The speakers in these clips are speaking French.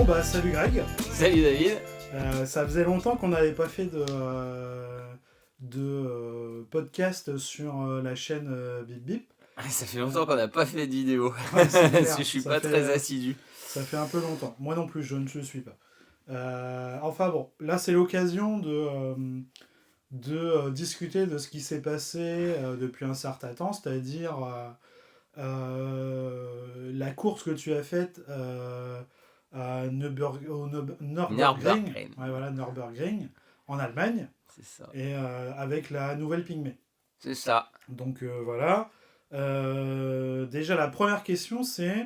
Bon bah salut Greg. Salut David. Ça faisait longtemps qu'on n'avait pas fait podcast sur la chaîne Bip Bip. Ça fait longtemps qu'on n'a pas fait de vidéo. Ouais, c'est Parce clair. que je suis pas très assidu. Ça fait un peu longtemps. Moi non plus, je ne le suis pas. Enfin bon, là c'est l'occasion de discuter de ce qui s'est passé depuis un certain temps, c'est-à-dire la course que tu as faite à Nürburgring, Nürburgring. ouais, voilà, Nürburgring, en Allemagne, C'est ça. et avec la nouvelle Pygmée. C'est ça. Donc voilà. Déjà, la première question, c'est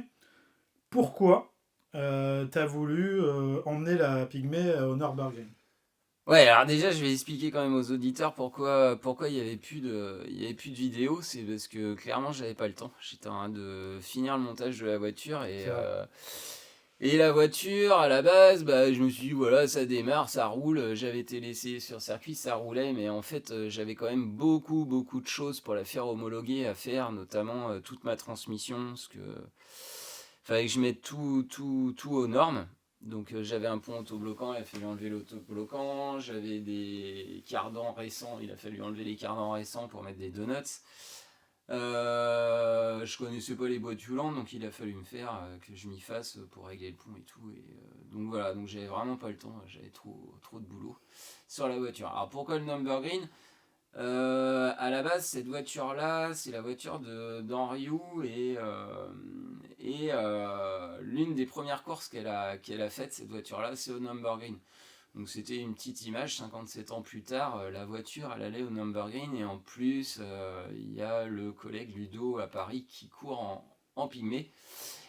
pourquoi tu as voulu emmener la Pygmée au Nürburgring. Ouais, alors déjà, je vais expliquer quand même aux auditeurs pourquoi il y avait plus de vidéo. C'est parce que clairement, j'avais pas le temps. J'étais en train de finir le montage de la voiture et la voiture, à la base, bah, je me suis dit, voilà, ça démarre, ça roule. J'avais été laissé sur circuit, ça roulait, mais en fait, j'avais quand même beaucoup de choses pour la faire homologuer à faire, notamment toute ma transmission, parce que fallait que je mette tout aux normes. Donc j'avais un pont autobloquant, il a fallu enlever l'autobloquant, j'avais des cardans récents, il a fallu enlever les cardans récents pour mettre des donuts. Je connaissais pas les boîtes houlantes, donc il a fallu me faire que je m'y fasse pour régler le pont et tout. Donc voilà, donc j'avais vraiment pas le temps, j'avais trop de boulot sur la voiture. Alors pourquoi le Nürburgring ? À la base, cette voiture-là, c'est la voiture d'Henriou et l'une des premières courses qu'elle a faites, cette voiture-là, c'est au Nürburgring. Donc c'était une petite image, 57 ans plus tard, la voiture, elle allait au Nürburgring et en plus, il y a le collègue Ludo à Paris qui court en pygmée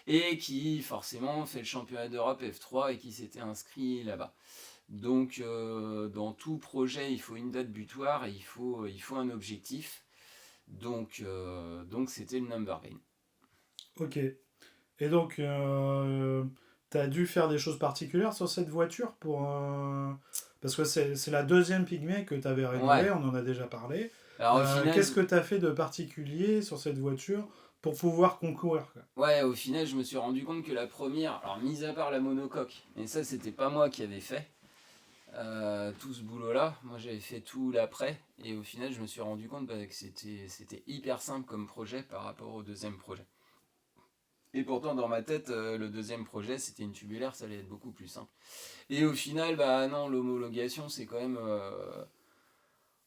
et qui forcément fait le championnat d'Europe F3 et qui s'était inscrit là-bas. Donc dans tout projet, il faut une date butoir et il faut un objectif. Donc c'était le Nürburgring. Ok. Et donc, tu as dû faire des choses particulières sur cette voiture parce que c'est la deuxième Pygmée que tu avais rénovée, Ouais. on en a déjà parlé. Alors au final, Qu'est-ce que tu as fait de particulier sur cette voiture pour pouvoir concourir, quoi. ouais, au final, je me suis rendu compte que la première, alors mis à part la monocoque, et ça c'était pas moi qui avais fait tout ce boulot-là, moi j'avais fait tout l'après, et au final je me suis rendu compte que c'était hyper simple comme projet par rapport au deuxième projet. Et pourtant dans ma tête, le deuxième projet c'était une tubulaire, ça allait être beaucoup plus simple. Et au final, bah non, l'homologation c'est quand même...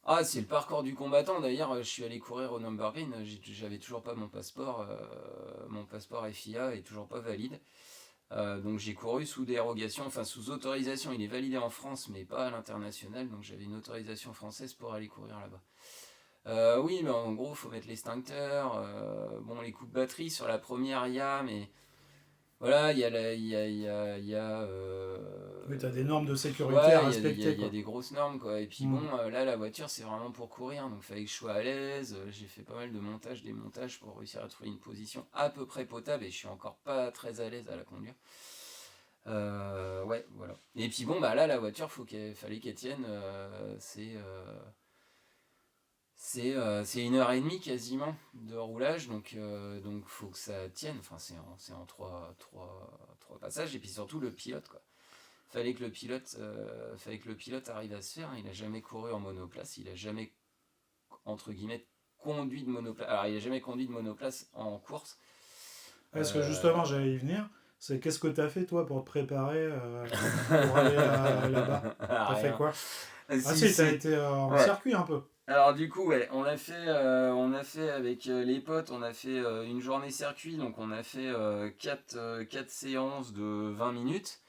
Ah, c'est le parcours du combattant. D'ailleurs, je suis allé courir au Nürburgring, j'avais toujours pas mon passeport FIA est toujours pas valide. Donc j'ai couru sous dérogation, enfin sous autorisation. Il est validé en France, mais pas à l'international. Donc j'avais une autorisation française pour aller courir là-bas. Oui, mais en gros, faut mettre l'extincteur. Bon, les coups de batterie sur la première, il y a, mais voilà, il y a Oui, tu as des normes de sécurité ouais, à il respecter, y a quoi. des grosses normes, quoi. Et puis bon, là, la voiture, c'est vraiment pour courir, donc il fallait que je sois à l'aise. J'ai fait pas mal de montage, démontage pour réussir à trouver une position à peu près potable, et je suis encore pas très à l'aise à la conduire. Ouais, voilà. Et puis bon, bah là, la voiture, fallait qu'elle tienne. C'est 1 heure et demie quasiment de roulage, donc faut que ça tienne. Enfin, c'est en trois passages, et puis surtout le pilote, quoi. Fallait que le pilote arrive à se faire. Il a jamais couru en monoplace, il a jamais entre guillemets conduit de monoplace. Alors il a jamais conduit de monoplace en course. Parce que justement, j'allais y venir. C'est qu'est-ce que tu as fait, toi, pour te préparer pour aller là-bas. T'as fait Rien. quoi? Ah Si, si, t'as si. été en Ouais. circuit un peu. Alors du coup, ouais, on a fait avec les potes, on a fait une journée circuit, donc on a fait 4 séances de 20 minutes.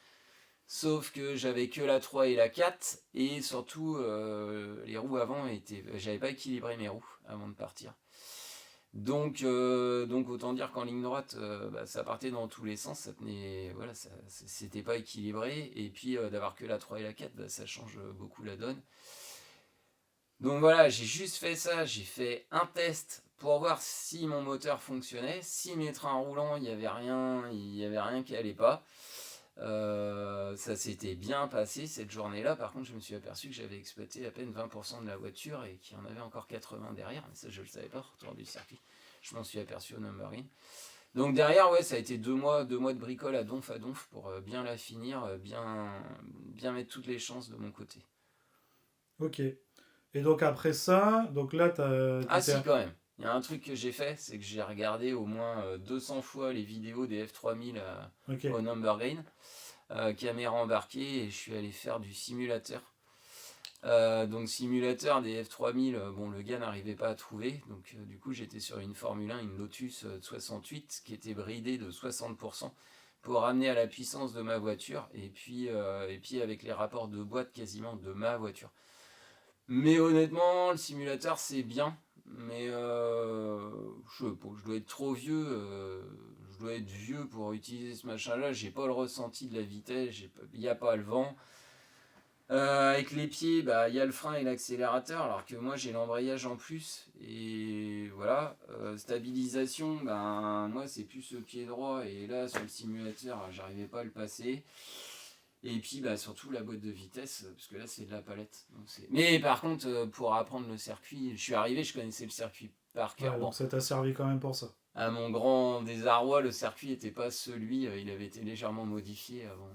Sauf que j'avais que la 3 et la 4, et surtout les roues avant j'avais pas équilibré mes roues avant de partir. Donc autant dire qu'en ligne droite, ça partait dans tous les sens, voilà, c'était pas équilibré, et puis d'avoir que la 3 et la 4, ça change beaucoup la donne. Donc voilà, j'ai juste fait ça, j'ai fait un test pour voir si mon moteur fonctionnait, si mes trains roulants, il y avait rien qui allait pas. Ça s'était bien passé cette journée-là. Par contre, je me suis aperçu que j'avais exploité à peine 20% de la voiture et qu'il y en avait encore 80 derrière. Mais ça, je le savais pas, retour du circuit. Je m'en suis aperçu au Nürburgring. Donc derrière, ouais, ça a été 2 mois de bricole à donf pour bien la finir, bien mettre toutes les chances de mon côté. Ok. Et donc après ça, donc là, Ah t'étais. si, quand même. Il y a un truc que j'ai fait, c'est que j'ai regardé au moins 200 fois les vidéos des F3000 Ok. au Nürburgring, caméra embarquée, et je suis allé faire du simulateur. Donc simulateur des F3000, bon, le gars n'arrivait pas à trouver, donc du coup j'étais sur une Formule 1, une Lotus 68 qui était bridée de 60% pour ramener à la puissance de ma voiture, et puis avec les rapports de boîte quasiment de ma voiture. Mais honnêtement, le simulateur c'est bien, mais je dois être trop vieux, je dois être vieux pour utiliser ce machin-là, j'ai pas le ressenti de la vitesse, il n'y a pas le vent. Avec les pieds, bah, y a le frein et l'accélérateur, alors que moi j'ai l'embrayage en plus. Et voilà. Stabilisation, ben, moi c'est plus le pied droit. Et là sur le simulateur, j'arrivais pas à le passer. Et puis bah, surtout la boîte de vitesse, parce que là c'est de la palette. Mais par contre, pour apprendre le circuit, je suis arrivé, je connaissais le circuit par cœur. Ouais, Bon, donc ça t'a servi quand même pour ça. à mon grand désarroi, le circuit n'était pas celui, il avait été légèrement modifié avant.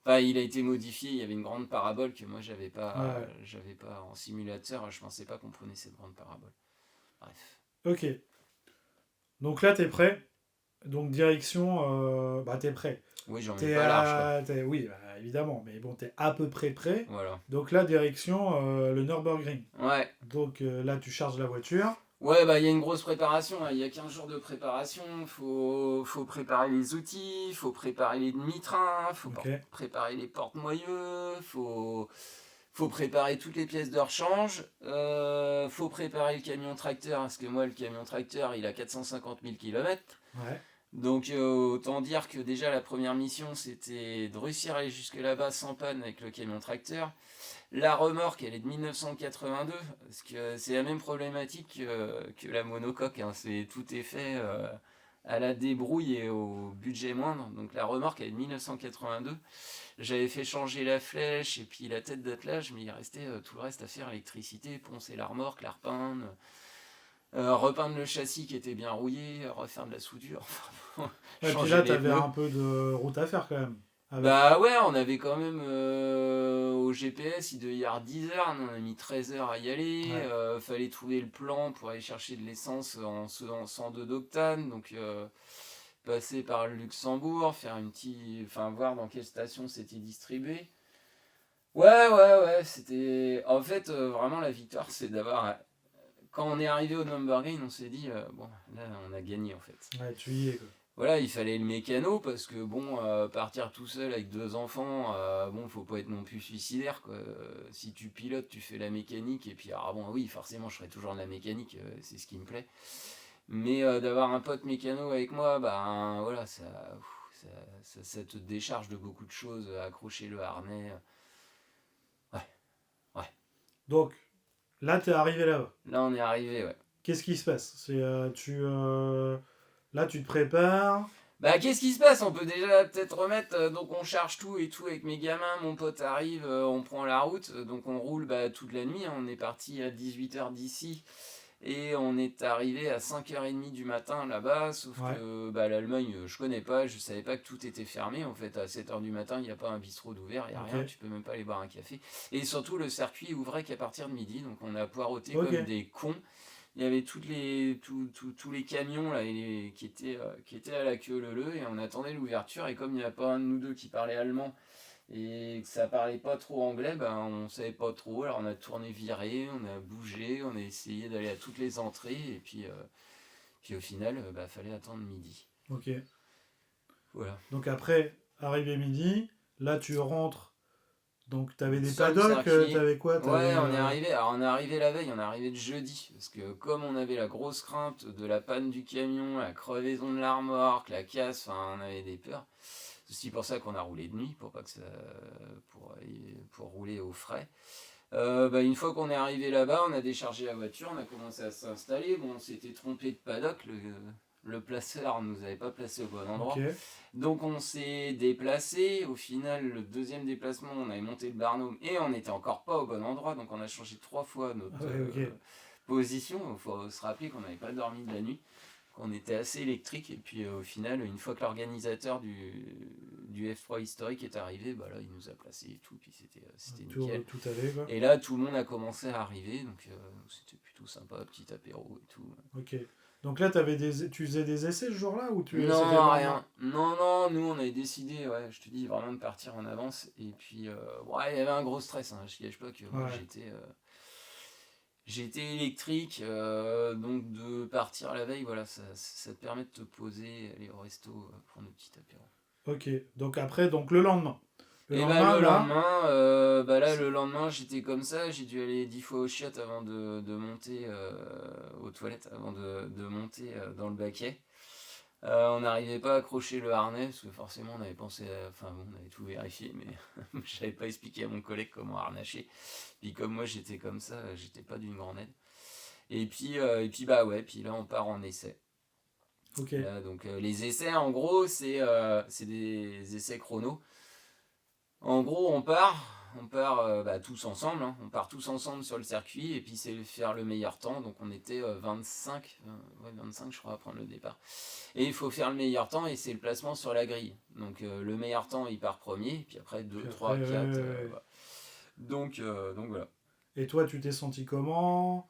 Enfin, il a été modifié, il y avait une grande parabole que moi Ouais. j'avais pas en simulateur, je pensais pas qu'on prenait cette grande parabole. Bref. Ok. Donc là, t'es prêt. Donc direction. Bah, t'es prêt. Oui, j'en mets T'es pas large quoi. à. Oui, bah, évidemment. Mais bon, t'es à peu près prêt. Voilà. Donc là, direction le Nürburgring. Ouais. Donc là, tu charges la voiture. Ouais, bah il y a une grosse préparation, hein. Il y a 15 jours de préparation, faut préparer les outils, faut préparer les demi-trains, Ok. préparer les porte-moyeux, faut préparer toutes les pièces de rechange, faut préparer le camion tracteur, parce que moi le camion tracteur il a 450 000 km. Ouais. Donc autant dire que déjà la première mission c'était de réussir à aller jusque là-bas sans panne avec le camion tracteur. La remorque elle est de 1982, parce que c'est la même problématique que la monocoque, hein. Tout est fait à la débrouille et au budget moindre. Donc la remorque elle est de 1982. J'avais fait changer la flèche et puis la tête d'attelage, mais il restait tout le reste à faire, électricité, poncer la remorque, la repeindre. Repeindre le châssis qui était bien rouillé, refaire de la soudure, Et puis changer là, les t'avais pneus. un peu de route à faire quand même. Avec. Bah ouais, on avait quand même au GPS, il devait y avoir 10 heures, nous on a mis 13 heures à y aller. Ouais. Fallait trouver le plan pour aller chercher de l'essence en 102 d'octane, donc passer par le Luxembourg, enfin voir dans quelle station c'était distribué. Ouais, c'était. En fait, vraiment la victoire, c'est d'avoir. Quand on est arrivé au Nürburgring, on s'est dit, bon, là on a gagné en fait. Ouais, tu y es quoi. Voilà, il fallait le mécano parce que bon, partir tout seul avec 2 enfants, bon, faut pas être non plus suicidaire quoi. Si tu pilotes, tu fais la mécanique et puis alors bon, oui, forcément, je ferai toujours de la mécanique, c'est ce qui me plaît. Mais d'avoir un pote mécano avec moi, ben voilà, ça te décharge de beaucoup de choses, accrocher le harnais. Ouais, ouais. Donc là, t'es arrivé là-bas. Là, on est arrivé, ouais. Qu'est-ce qui se passe? Là, tu te prépares. Bah qu'est-ce qui se passe? On peut déjà peut-être remettre, donc on charge tout et tout avec mes gamins, mon pote arrive, on prend la route, donc on roule bah, toute la nuit, hein. On est parti à 18 h d'ici et on est arrivé à 5 h 30 du matin là-bas, sauf Ouais. que bah, l'Allemagne je connais pas, je savais pas que tout était fermé, en fait à 7 h du matin il n'y a pas un bistrot d'ouvert, il n'y a Ok. rien, tu peux même pas aller boire un café. Et surtout le circuit ouvrait qu'à partir de midi, donc on a poireauté Ok. comme des cons. Il y avait tous les camions là, qui étaient à la queue leu et on attendait l'ouverture. Et comme il n'y a pas un de nous deux qui parlait allemand et que ça parlait pas trop anglais, ben on savait pas trop. Alors on a tourné viré, on a bougé, on a essayé d'aller à toutes les entrées et puis au final, bah, fallait attendre midi. Ok. Voilà. Donc après, arrivé midi, là, tu rentres. Donc t'avais des Sur le paddocks, circuit. t'avais quoi? Ouais, on est arrivé. Alors on est arrivé la veille, on est arrivé le jeudi. Parce que comme on avait la grosse crainte de la panne du camion, la crevaison de la remorque, la casse, enfin on avait des peurs. C'est aussi pour ça qu'on a roulé de nuit, pour pas que ça. Pour rouler au frais. Bah, une fois qu'on est arrivé là-bas, on a déchargé la voiture, on a commencé à s'installer. Bon, on s'était trompé de paddock, le placeur ne nous avait pas placé au bon endroit. Ok. Donc on s'est déplacé. Au final, le deuxième déplacement, on avait monté le Barnum et on n'était encore pas au bon endroit. Donc on a changé 3 fois notre Ah ouais, ok. position. Il faut se rappeler qu'on n'avait pas dormi de la nuit, qu'on était assez électrique. Et puis au final, une fois que l'organisateur du F3 historique est arrivé, bah là il nous a placés et tout, puis c'était nickel. Tout allait, quoi. Et là tout le monde a commencé à arriver, donc c'était plutôt sympa, petit apéro et tout. Ok. Donc là, tu faisais des essais ce jour-là ou c'était le Non, lendemain? rien. Non, nous on avait décidé, ouais, je te dis, vraiment de partir en avance. Et puis, ouais, il y avait un gros stress, hein, je ne cache pas que moi Ouais. j'étais électrique, donc de partir la veille, voilà, ça te permet de te poser, aller au resto, prendre un petit apéro. Ok. Donc après, donc le lendemain. Le Et lendemain, là. là, le lendemain, j'étais comme ça, j'ai dû aller 10 fois aux chiottes avant de monter aux toilettes, avant de monter dans le baquet. On n'arrivait pas à accrocher le harnais, parce que forcément on avait pensé, enfin bon, on avait tout vérifié, mais je n'avais pas expliqué à mon collègue comment harnacher. Puis comme moi j'étais comme ça, j'étais pas d'une grande aide. Et puis bah ouais, puis là on part en essai. Ok. Là, donc les essais en gros c'est des essais chrono. En gros on part tous ensemble, hein. On part tous ensemble sur le circuit et puis c'est faire le meilleur temps. Donc on était 25 je crois à prendre le départ. Et il faut faire le meilleur temps et c'est le placement sur la grille. Donc le meilleur temps il part premier, et puis après 2, Puis 3, après, 4. ouais. Voilà. Donc voilà. Et toi, tu t'es senti comment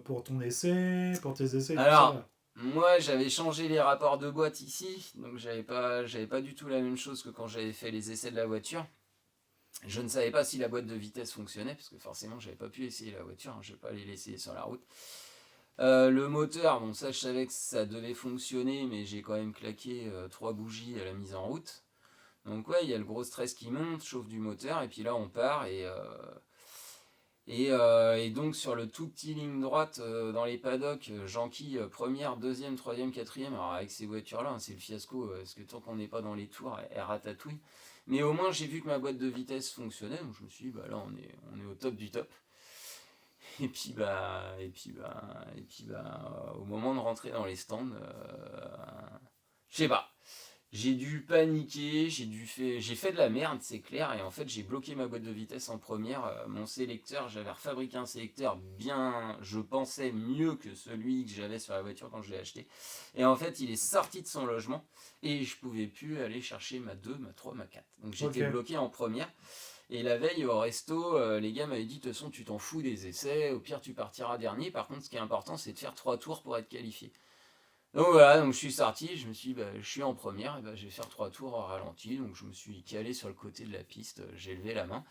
pour ton essai, pour tes essais, tout Alors, ça? moi j'avais changé les rapports de boîte ici, donc j'avais pas du tout la même chose que quand j'avais fait les essais de la voiture. Je ne savais pas si la boîte de vitesse fonctionnait, parce que forcément j'avais pas pu essayer la voiture, hein, je vais pas aller l'essayer sur la route. Le moteur, bon ça je savais que ça devait fonctionner, mais j'ai quand même claqué 3 bougies à la mise en route. Donc ouais, il y a le gros stress qui monte, chauffe du moteur, et puis là on part, et donc sur le tout petit ligne droite dans les paddocks, j'enquille première, deuxième, troisième, quatrième. Alors avec ces voitures-là, hein, c'est le fiasco, parce que tant qu'on n'est pas dans les tours, elles ratatouillent. Mais au moins j'ai vu que ma boîte de vitesse fonctionnait, donc je me suis dit, bah là on est au top du top. Et puis au moment de rentrer dans les stands, je sais pas. J'ai dû paniquer, j'ai fait de la merde, c'est clair, et en fait j'ai bloqué ma boîte de vitesse en première. Mon sélecteur, j'avais refabriqué un sélecteur bien, je pensais mieux que celui que j'avais sur la voiture quand je l'ai acheté. Et en fait il est sorti de son logement et je pouvais plus aller chercher ma 2, ma 3, ma 4. Donc j'étais Ok. bloqué en première. Et la veille au resto, les gars m'avaient dit de toute façon tu t'en fous des essais, au pire tu partiras dernier. Par contre ce qui est important c'est de faire 3 tours pour être qualifié. Donc voilà, donc je suis sorti, je me suis dit bah, je suis en première, et bah, je vais faire 3 tours au ralenti. Donc je me suis calé sur le côté de la piste, j'ai levé la main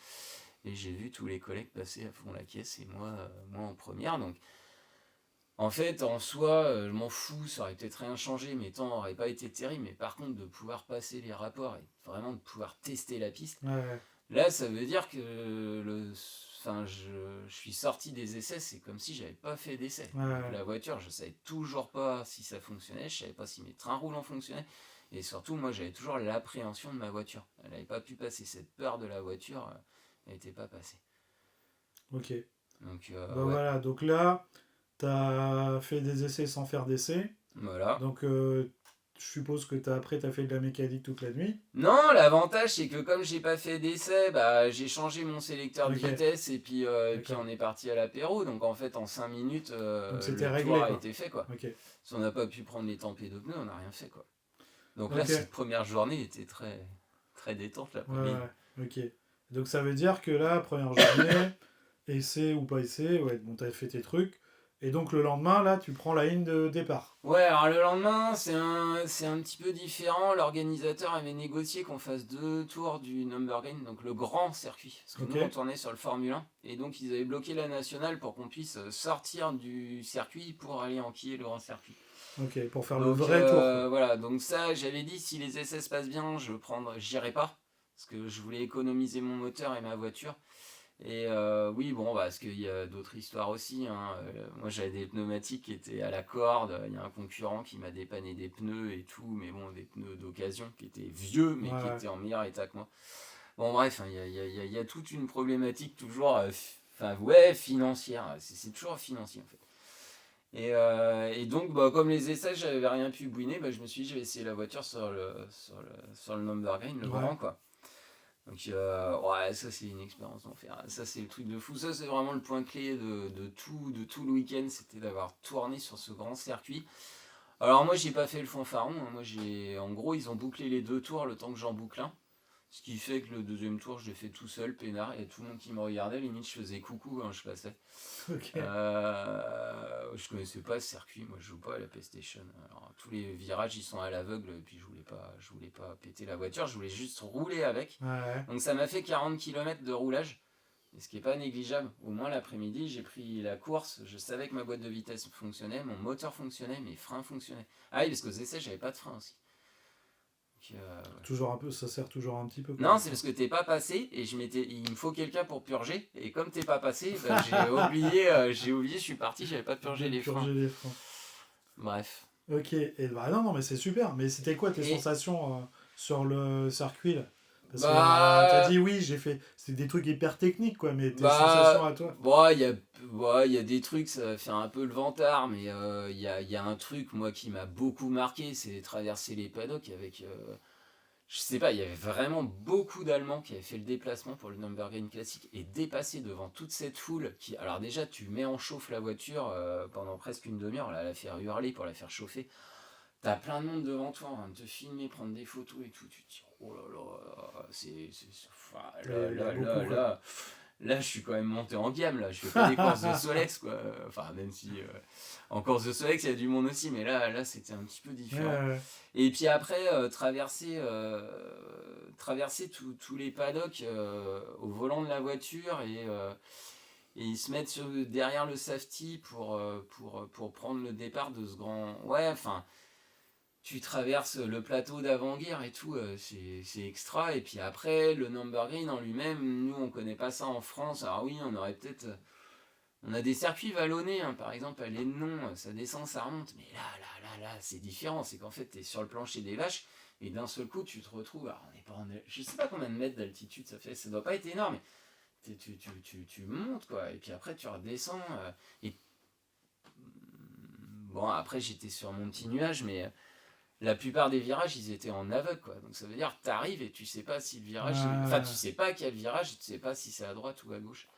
et j'ai vu tous les collègues passer à fond la caisse et moi en première. Donc en fait en soi je m'en fous, ça aurait peut-être rien changé, mes temps n'auraient pas été terribles, mais par contre de pouvoir passer les rapports et vraiment de pouvoir tester la piste, Ouais. là, ça veut dire que je suis sorti des essais, c'est comme si j'avais pas fait d'essai. Ouais. Donc la voiture, je savais toujours pas si ça fonctionnait, je savais pas si mes trains roulants fonctionnaient, et surtout, moi, j'avais toujours l'appréhension de ma voiture. Elle n'avait pas pu passer, cette peur de la voiture, elle n'était pas passée. Ok. Donc Bah ouais, voilà. Donc là, t'as fait des essais sans faire d'essais. voilà. Donc je suppose que après, t'as fait de la mécanique toute la nuit. Non, l'avantage c'est que comme j'ai pas fait d'essai, bah j'ai changé mon sélecteur de Ok. vitesse et puis D'accord. on est parti à l'apéro. Donc en fait en 5 minutes Donc c'était le tour réglé, a quoi. été fait quoi. Ok. Si on n'a pas pu prendre les tempêtes de pneus, on n'a rien fait quoi. Donc là Ok. cette première journée était très très détente Ouais, l'après-midi. ouais. Ok. Donc ça veut dire que là, première journée, essai ou pas essai, ouais, bon, t'as fait tes trucs. Et donc le lendemain, là, tu prends la ligne de départ. Ouais, alors le lendemain c'est un petit peu différent. L'organisateur avait négocié qu'on fasse 2 tours du Nürburgring, donc le grand circuit. Parce que Ok. nous on tournait sur le Formule 1 et donc ils avaient bloqué la nationale pour qu'on puisse sortir du circuit pour aller enquiller le grand circuit. Ok. Pour faire le Donc vrai tour, quoi. voilà, donc ça j'avais dit si les essais se passent bien, j'irai pas. Parce que je voulais économiser mon moteur et ma voiture. Et oui, bon, parce qu'il y a d'autres histoires aussi, hein. Moi j'avais des pneumatiques qui étaient à la corde, il y a un concurrent qui m'a dépanné des pneus et tout, mais bon, des pneus d'occasion qui étaient vieux, mais Ouais, qui ouais. étaient en meilleur état que moi. Bon, bref, hein, il y a toute une problématique toujours, enfin, ouais, financière, c'est toujours financier en fait. Et donc, bah, comme les essais, j'avais rien pu bouiner, bah, je me suis dit, je vais essayer la voiture sur le Nürburgring, le Ouais. grand, quoi. Donc, ouais, ça, c'est une expérience d'enfer. Ça, c'est le truc de fou. Ça, c'est vraiment le point clé de tout le week-end, c'était d'avoir tourné sur ce grand circuit. Alors moi j'ai pas fait le fanfaron, hein. En gros ils ont bouclé les 2 tours le temps que j'en boucle un. Ce qui fait que le deuxième tour je l'ai fait tout seul, peinard, il y a tout le monde qui me regardait, limite je faisais coucou quand je passais. Ok. Je connaissais pas ce circuit, moi je joue pas à la PlayStation. Alors, tous les virages ils sont à l'aveugle, et puis je voulais pas péter la voiture, je voulais juste rouler avec. Ouais. Donc ça m'a fait 40 km de roulage. Et ce qui n'est pas négligeable. Au moins l'après-midi, j'ai pris la course. Je savais que ma boîte de vitesse fonctionnait, mon moteur fonctionnait, mes freins fonctionnaient. Ah oui, parce qu'aux essais, j'avais pas de frein aussi. Donc, ouais. Toujours un peu, ça sert toujours un petit peu. Non, c'est parce que t'es pas passé et il me faut quelqu'un pour purger. Et comme t'es pas passé, bah, j'ai oublié, je suis parti, j'avais pas purgé les freins. Les freins. Bref. Ok, et bah non, mais c'est super. Mais c'était quoi tes sensations sur le circuit là? Parce que t'as dit oui, j'ai fait. C'est des trucs hyper techniques quoi, mais tes sensations à toi. Bon, il y a des trucs, ça va faire un peu le vantard, mais il y a un truc, moi, qui m'a beaucoup marqué, c'est traverser les paddocks avec. Je sais pas, il y avait vraiment beaucoup d'Allemands qui avaient fait le déplacement pour le Nürburgring classique et dépasser devant toute cette foule qui. Alors, déjà, tu mets en chauffe la voiture pendant presque une demi-heure, là, la faire hurler pour la faire chauffer. T'as plein de monde devant toi en train de te filmer, prendre des photos et tout. Tu te dis, oh là là, là, je suis quand même monté en gamme. Là, je fais pas des courses de Solex, quoi. Enfin, même si en course de Solex, il y a du monde aussi, mais là c'était un petit peu différent. Ouais. Et puis après, traverser tous les paddocks au volant de la voiture et ils se mettent derrière le safety pour prendre le départ de ce grand. Ouais, enfin tu traverses le plateau d'avant-guerre et tout, c'est extra. Et puis après, le Nürburgring en lui-même, nous on connaît pas ça en France. Alors oui, on aurait peut-être. On a des circuits vallonnés, hein, par exemple à l'Énon, ça descend, ça remonte. Mais là, c'est différent. C'est qu'en fait, tu es sur le plancher des vaches et d'un seul coup, tu te retrouves. Alors, on est pas en. Je sais pas combien de mètres d'altitude ça fait, ça doit pas être énorme, mais tu montes quoi. Et puis après, tu redescends. Et. Bon, après, j'étais sur mon petit nuage, mais la plupart des virages ils étaient en aveugle quoi, donc ça veut dire que t'arrives et tu sais pas si le virage enfin tu sais pas quel virage, tu sais pas si c'est à droite ou à gauche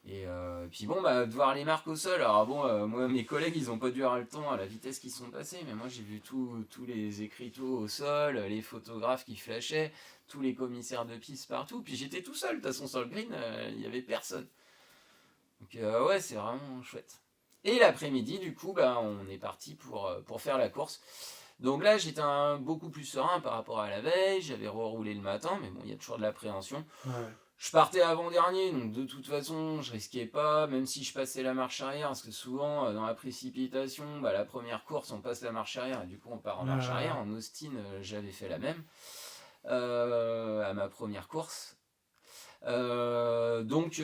et puis bon bah de voir les marques au sol, alors bon moi mes collègues ils ont pas dû avoir le temps à la vitesse qu'ils sont passés, mais moi j'ai vu tous les écriteaux au sol, les photographes qui flashaient, tous les commissaires de piste partout, puis j'étais tout seul de toute façon sur le green, il y avait personne, donc ouais c'est vraiment chouette. Et l'après-midi du coup bah on est parti pour faire la course. Donc là, j'étais beaucoup plus serein par rapport à la veille, j'avais reroulé le matin, mais bon, il y a toujours de l'appréhension. Ouais. Je partais avant-dernier, donc de toute façon, je risquais pas, même si je passais la marche arrière, parce que souvent, dans la précipitation, bah, la première course, on passe la marche arrière, et du coup, on part en marche arrière. En Austin, j'avais fait la même, à ma première course. Donc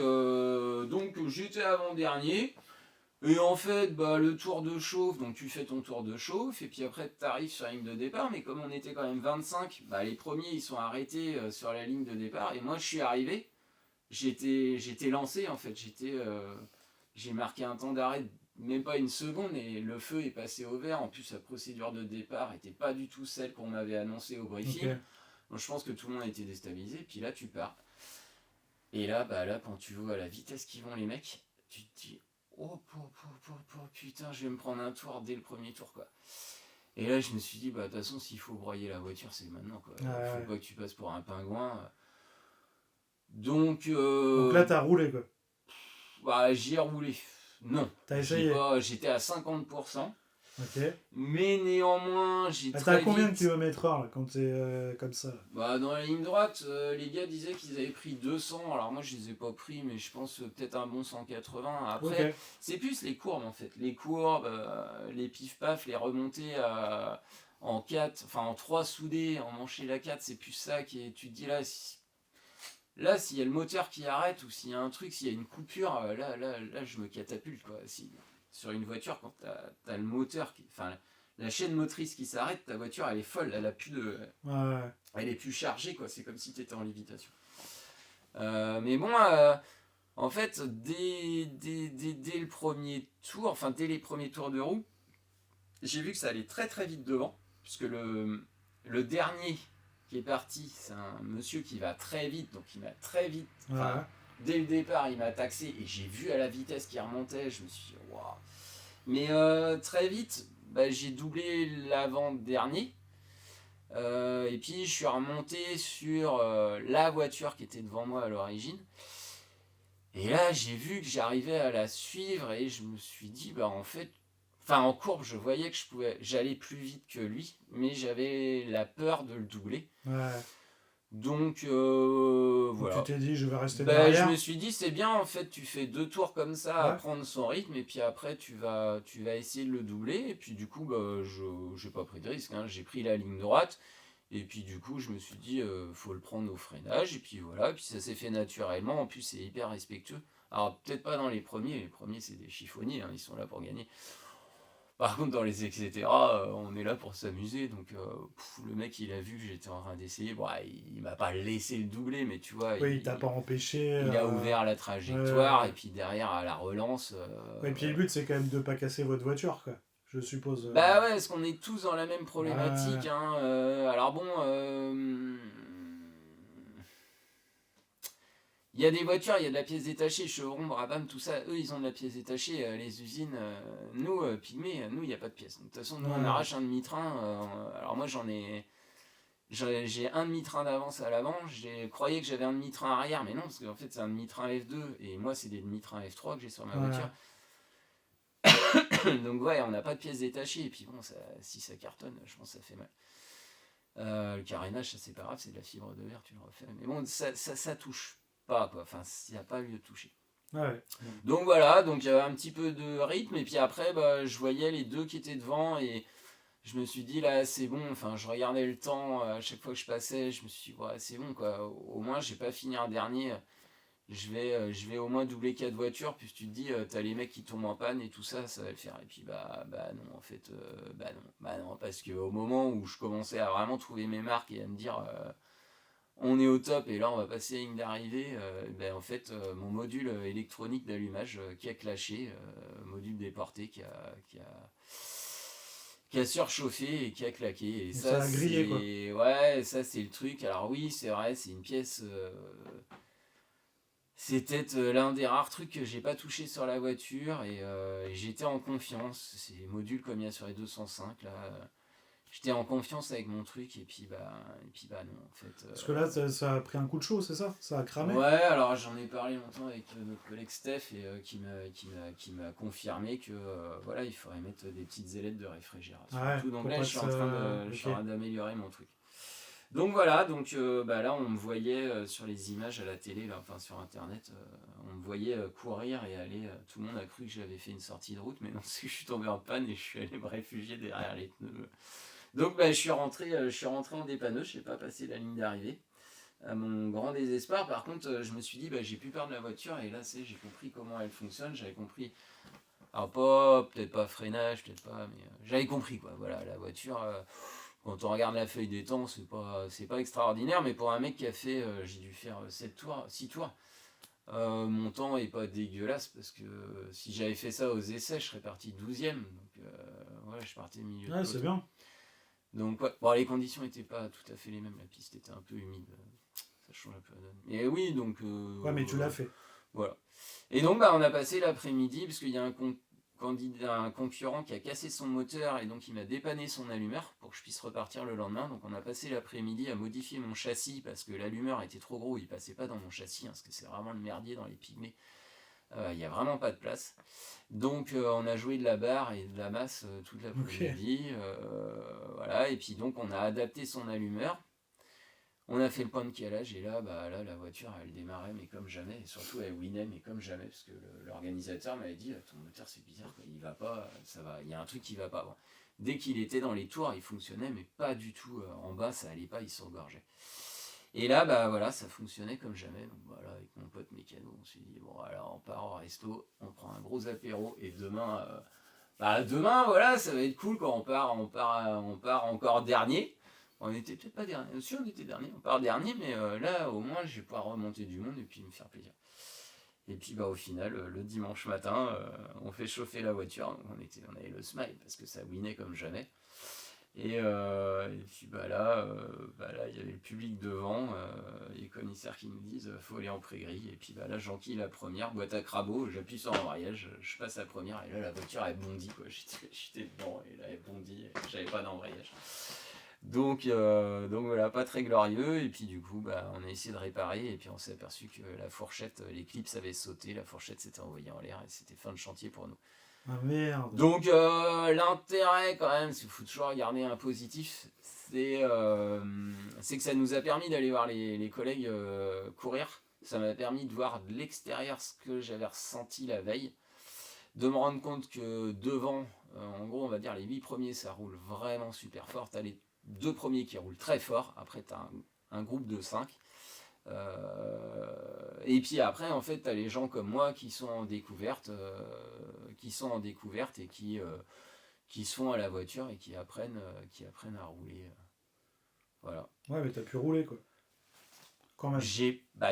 j'étais avant-dernier. Et en fait, bah, le tour de chauffe, donc tu fais ton tour de chauffe, et puis après tu arrives sur la ligne de départ, mais comme on était quand même 25, bah, les premiers ils sont arrêtés sur la ligne de départ, et moi je suis arrivé, j'étais lancé en fait, j'ai marqué un temps d'arrêt, même pas une seconde, et le feu est passé au vert, en plus la procédure de départ était pas du tout celle qu'on m'avait annoncée au briefing, okay. Donc je pense que tout le monde était déstabilisé, puis là tu pars. Et là, bah, là quand tu vois à la vitesse qu'ils vont les mecs, tu te dis... Oh putain, je vais me prendre un tour dès le premier tour quoi. Et là je me suis dit bah de toute façon s'il faut broyer la voiture c'est maintenant quoi. Faut pas que tu passes pour un pingouin. Donc là t'as roulé quoi. Bah j'y ai roulé. Non. T'as essayé j'étais à 50%. Ok. Mais néanmoins, j'ai très t'as combien de kilomètres/heure là, quand t'es comme ça là? Bah dans la ligne droite, les gars disaient qu'ils avaient pris 200. Alors moi je les ai pas pris, mais je pense peut-être un bon 180. Après, c'est plus les courbes en fait. Les courbes, les pif-paf, les remontées en 4, enfin en 3 soudés, en mancher la 4, c'est plus ça qui est. Tu te dis là, s'il y a le moteur qui arrête ou s'il y a un truc, s'il y a une coupure, là je me catapulte quoi. Sur une voiture, quand t'as le moteur enfin la chaîne motrice qui s'arrête, ta voiture elle est folle, elle a plus de. Elle est plus chargée quoi, c'est comme si tu étais en lévitation. Mais bon, en fait, dès le premier tour, enfin dès les premiers tours de roue, j'ai vu que ça allait très très vite devant, puisque le dernier qui est parti, c'est un monsieur qui va très vite, donc il m'a très vite. Dès le départ, il m'a taxé et j'ai vu à la vitesse qui remontait, je me suis dit waouh. Mais très vite, j'ai doublé l'avant-dernier. Et puis je suis remonté sur la voiture qui était devant moi à l'origine. Et là, j'ai vu que j'arrivais à la suivre et je me suis dit, en fait, en courbe, je voyais que j'allais plus vite que lui, mais j'avais la peur de le doubler. Ouais. Donc voilà. Tu t'es dit, je vais rester Je derrière. me suis dit, c'est bien, en fait, tu fais 2 tours comme ça à prendre son rythme, et puis après, tu vas essayer de le doubler. Et puis du coup, je n'ai pas pris de risque, hein. J'ai pris la ligne droite. Et puis du coup, je me suis dit, faut le prendre au freinage. Et puis voilà, et puis ça s'est fait naturellement. En plus, c'est hyper respectueux. Alors, peut-être pas dans les premiers c'est des chiffonniers, hein, ils sont là pour gagner. Par contre, dans les etc., on est là pour s'amuser. Donc, le mec, il a vu que j'étais en train d'essayer. Bon, il m'a pas laissé le doubler, mais tu vois. Oui, il t'a pas empêché. Il a ouvert la trajectoire, et puis derrière, à la relance. Et puis le but, c'est quand même de pas casser votre voiture, quoi. Je suppose. Bah ouais, parce qu'on est tous dans la même problématique. Hein. Alors bon. Il y a des voitures, il y a de la pièce détachée, Chevron, Brabham, tout ça, eux ils ont de la pièce détachée, les usines, nous, Pygmée, nous il n'y a pas de pièce. De toute façon, nous on arrache un demi-train, alors moi j'ai un demi-train d'avance à l'avant, j'ai croyais que j'avais un demi-train arrière, mais non, parce qu'en fait c'est un demi-train F2, et moi c'est des demi-trains F3 que j'ai sur ma voiture. Donc ouais, on n'a pas de pièces détachées, et puis bon, si ça cartonne, je pense que ça fait mal. Le carénage, ça c'est pas grave, c'est de la fibre de verre, tu le refais, mais bon, ça touche pas, quoi. Enfin, il n'y a pas lieu de toucher. Ouais. Donc voilà, donc il y avait un petit peu de rythme, et puis après, je voyais les deux qui étaient devant, et je me suis dit, là, c'est bon. Enfin, je regardais le temps à chaque fois que je passais, je me suis dit, ouais, c'est bon, quoi. Au moins, je vais pas finir dernier. Je vais au moins doubler 4 voitures, puis tu te dis, t'as les mecs qui tombent en panne et tout ça, ça va le faire. Et puis, non, en fait, non, parce qu'au moment où je commençais à vraiment trouver mes marques et à me dire, on est au top et là on va passer la ligne d'arrivée, en fait mon module électronique d'allumage qui a clashé, module déporté qui a surchauffé et qui a claqué. Et ça a grillé, quoi. Ouais, ça c'est le truc. Alors oui, c'est vrai, c'est une pièce. C'est peut-être l'un des rares trucs que j'ai pas touché sur la voiture et j'étais en confiance. C'est les modules comme il y a sur les 205 là. J'étais en confiance avec mon truc et puis non en fait. Parce que là ça a pris un coup de chaud, c'est ça? Ça a cramé? Ouais, alors j'en ai parlé longtemps avec notre collègue Steph et qui m'a confirmé que voilà, il faudrait mettre des petites ailettes de réfrigération. Ouais, tout. Donc là je suis en train okay. d'améliorer mon truc. Donc voilà, donc là on me voyait sur les images à la télé, là, enfin sur internet, on me voyait courir et aller, tout le monde a cru que j'avais fait une sortie de route, mais non, c'est que je suis tombé en panne et je suis allé me réfugier derrière les pneus. Donc je suis rentré en dépanneuse, je n'ai pas passé la ligne d'arrivée. À mon grand désespoir, par contre, je me suis dit, j'ai plus peur de la voiture, et là j'ai compris comment elle fonctionne, j'avais compris. Alors peut-être pas freinage, peut-être pas, mais j'avais compris quoi. Voilà, la voiture, quand on regarde la feuille des temps, c'est pas extraordinaire, mais pour un mec qui a fait, j'ai dû faire 6 tours, mon temps est pas dégueulasse, parce que si j'avais fait ça aux essais, je serais parti 12ème. Donc ouais, je partais milieu de peloton. C'est bien. Donc ouais, bon, les conditions n'étaient pas tout à fait les mêmes, la piste était un peu humide, ça change un peu la donne. Mais oui, donc... ouais, mais tu l'as fait. Voilà. Et donc on a passé l'après-midi, parce qu'il y a un concurrent qui a cassé son moteur, et donc il m'a dépanné son allumeur pour que je puisse repartir le lendemain. Donc on a passé l'après-midi à modifier mon châssis, parce que l'allumeur était trop gros, il passait pas dans mon châssis, hein, parce que c'est vraiment le merdier dans les Pygmées. Il n'y a vraiment pas de place. Donc on a joué de la barre et de la masse toute l'après-midi. Voilà. Et puis donc on a adapté son allumeur. On a fait le point de calage et là la voiture elle démarrait mais comme jamais. Et surtout elle winait mais comme jamais. Parce que l'organisateur m'avait dit ton moteur c'est bizarre, quoi, il va pas, ça va, il y a un truc qui va pas. Bon. Dès qu'il était dans les tours il fonctionnait mais pas du tout en bas, ça allait pas, il s'engorgeait. Et là, voilà, ça fonctionnait comme jamais. Donc voilà, avec mon pote mécano, on s'est dit, bon, alors on part au resto, on prend un gros apéro, et demain, voilà, ça va être cool quand on part encore dernier. On était peut-être pas dernier, sûr on était dernier, on part dernier, mais là, au moins, je vais pouvoir remonter du monde et puis me faire plaisir. Et puis au final, le dimanche matin, on fait chauffer la voiture, on avait le smile parce que ça winait comme jamais. Et puis là, il y avait le public devant, les commissaires qui nous disent faut aller en pré-grille. Et puis là, j'enquille la première, boîte à crabot, j'appuie sur l'embrayage, je passe la première, et là, la voiture, elle bondit, quoi. J'étais dedans, et là, elle bondit, et j'avais pas d'embrayage. Donc voilà, pas très glorieux. Et puis du coup, on a essayé de réparer, et puis on s'est aperçu que la fourchette, les clips avaient sauté, la fourchette s'était envoyée en l'air, et c'était fin de chantier pour nous. Ah merde. Donc l'intérêt quand même, il faut toujours garder un positif, c'est que ça nous a permis d'aller voir les collègues courir. Ça m'a permis de voir de l'extérieur ce que j'avais ressenti la veille, de me rendre compte que devant, en gros on va dire les 8 premiers ça roule vraiment super fort, t'as les 2 premiers qui roulent très fort, après t'as un groupe de 5. Et puis après en fait t'as les gens comme moi qui sont en découverte et qui se font à la voiture et qui apprennent à rouler, voilà. Ouais, mais t'as pu rouler, quoi. Quand même.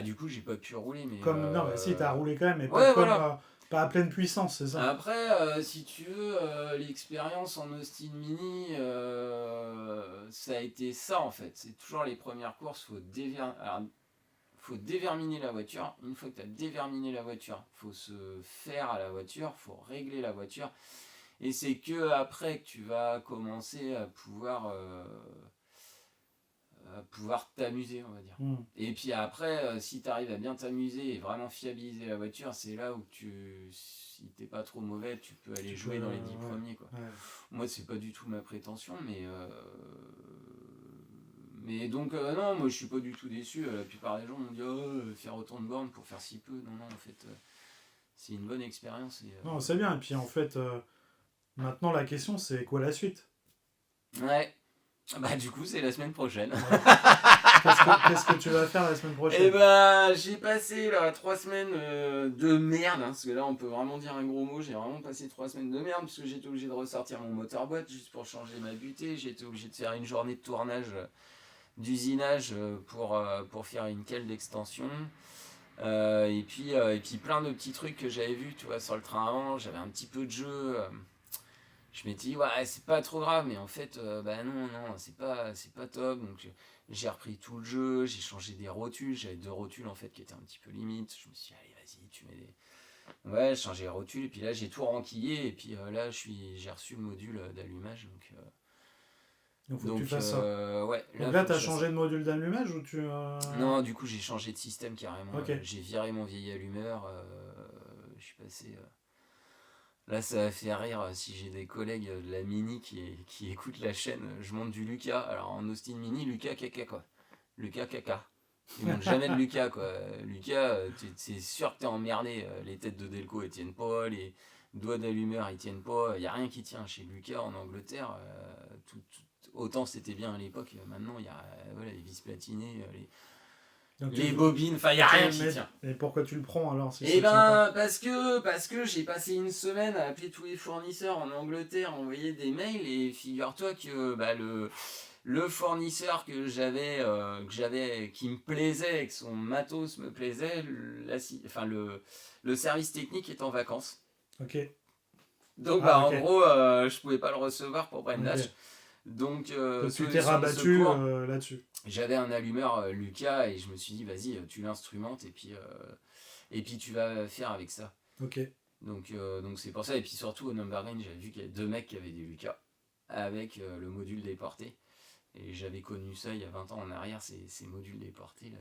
Du coup j'ai pas pu rouler, mais non, mais si, t'as roulé quand même, mais ouais, pas voilà. Pas à pleine puissance, c'est ça. Après si tu veux, l'expérience en Austin Mini, ça a été ça en fait, c'est toujours les premières courses, faut déverminer la voiture. Une fois que tu as déverminé la voiture, il faut se faire à la voiture, il faut régler la voiture. Et c'est que après que tu vas commencer à pouvoir t'amuser, on va dire. Et puis après, si tu arrives à bien t'amuser et vraiment fiabiliser la voiture, c'est là où si t'es pas trop mauvais, tu peux aller jouer dans les 10 premiers, quoi. Ouais. Moi, c'est pas du tout ma prétention, mais donc, non, moi je suis pas du tout déçu. La plupart des gens m'ont dit faire autant de bornes pour faire si peu. Non, en fait, c'est une bonne expérience. Non, c'est bien. Et puis en fait, maintenant la question c'est quoi la suite ? Ouais. Du coup, c'est la semaine prochaine. Ouais. Qu'est-ce que tu vas faire la semaine prochaine ? J'ai passé là 3 semaines de merde, hein, parce que là on peut vraiment dire un gros mot. J'ai vraiment passé 3 semaines de merde, parce que j'étais obligé de ressortir mon moteur-boîte juste pour changer ma butée. J'étais obligé de faire une journée de tournage d'usinage pour faire une cale d'extension, et puis plein de petits trucs que j'avais vus, tu vois, sur le train avant. J'avais un petit peu de jeu, je m'étais dit ouais c'est pas trop grave, mais en fait non c'est pas top. Donc j'ai repris tout le jeu, j'ai changé des rotules, j'avais 2 rotules en fait qui étaient un petit peu limites. Je me suis dit allez vas-y tu mets des... Ouais, j'ai changé les rotules, et puis là j'ai tout renquillé, et puis là j'ai reçu le module d'allumage, donc faut que tu fasses ça. Ouais, donc là t'as changé de module d'allumage ou tu... Non, du coup j'ai changé de système carrément. Okay. J'ai viré mon vieil allumeur, je suis passé... Là ça va faire rire si j'ai des collègues de la Mini qui écoutent la chaîne. Je monte du Lucas, alors en Austin Mini, Lucas caca quoi. Lucas caca. Ils montent jamais de Lucas quoi. Lucas, c'est sûr que t'es emmerdé, les têtes de Delco elles tiennent pas, les doigts d'allumeur ils tiennent pas, y a rien qui tient chez Lucas en Angleterre. Autant c'était bien à l'époque, maintenant il y a les vis platinées, les bobines, enfin il n'y a rien qui tient. Et pourquoi tu le prends alors si parce que j'ai passé une semaine à appeler tous les fournisseurs en Angleterre, envoyer des mails, et figure-toi que le fournisseur que j'avais qui me plaisait, que son matos me plaisait, le service technique est en vacances. Ok. Donc en gros je pouvais pas le recevoir pour Brendach. Okay. Donc tu t'es rabattu là-dessus. J'avais un allumeur Lucas, et je me suis dit vas-y tu l'instrumentes, et puis tu vas faire avec ça. Ok. Donc c'est pour ça. Et puis surtout au Nürburgring j'avais vu qu'il y avait 2 mecs qui avaient des Lucas avec le module déporté, et j'avais connu ça il y a 20 ans en arrière, ces modules déportés là.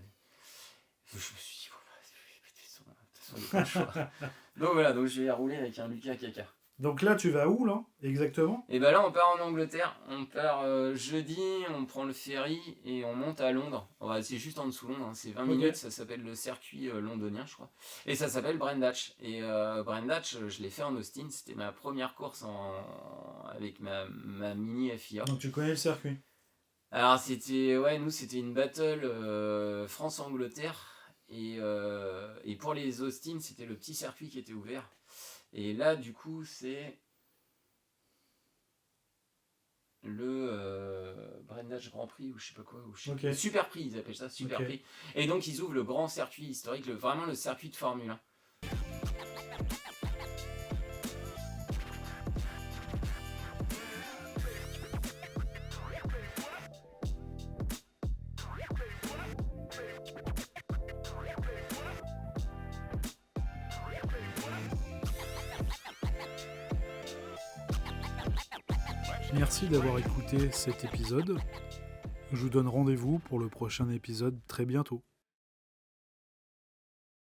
Je me suis dit de toute façon il n'y a pas le choix. Donc voilà, donc je vais rouler avec un Lucas caca. Donc là, tu vas où, là, exactement ? Et là, on part en Angleterre. On part jeudi, on prend le ferry et on monte à Londres. C'est juste en dessous Londres, hein. C'est 20 minutes, ça s'appelle le circuit londonien, je crois. Et ça s'appelle Brendach. Et Brendach, je l'ai fait en Austin. C'était ma première course avec ma Mini FIA. Donc tu connais le circuit ? Alors c'était une battle France-Angleterre. Et pour les Austin, c'était le petit circuit qui était ouvert. Et là, du coup, c'est le Brendach Grand Prix, ou je sais pas quoi, okay. Super Prix, ils appellent ça, Super Prix. Et donc, ils ouvrent le grand circuit historique, vraiment le circuit de Formule 1. Merci d'avoir écouté cet épisode. Je vous donne rendez-vous pour le prochain épisode très bientôt.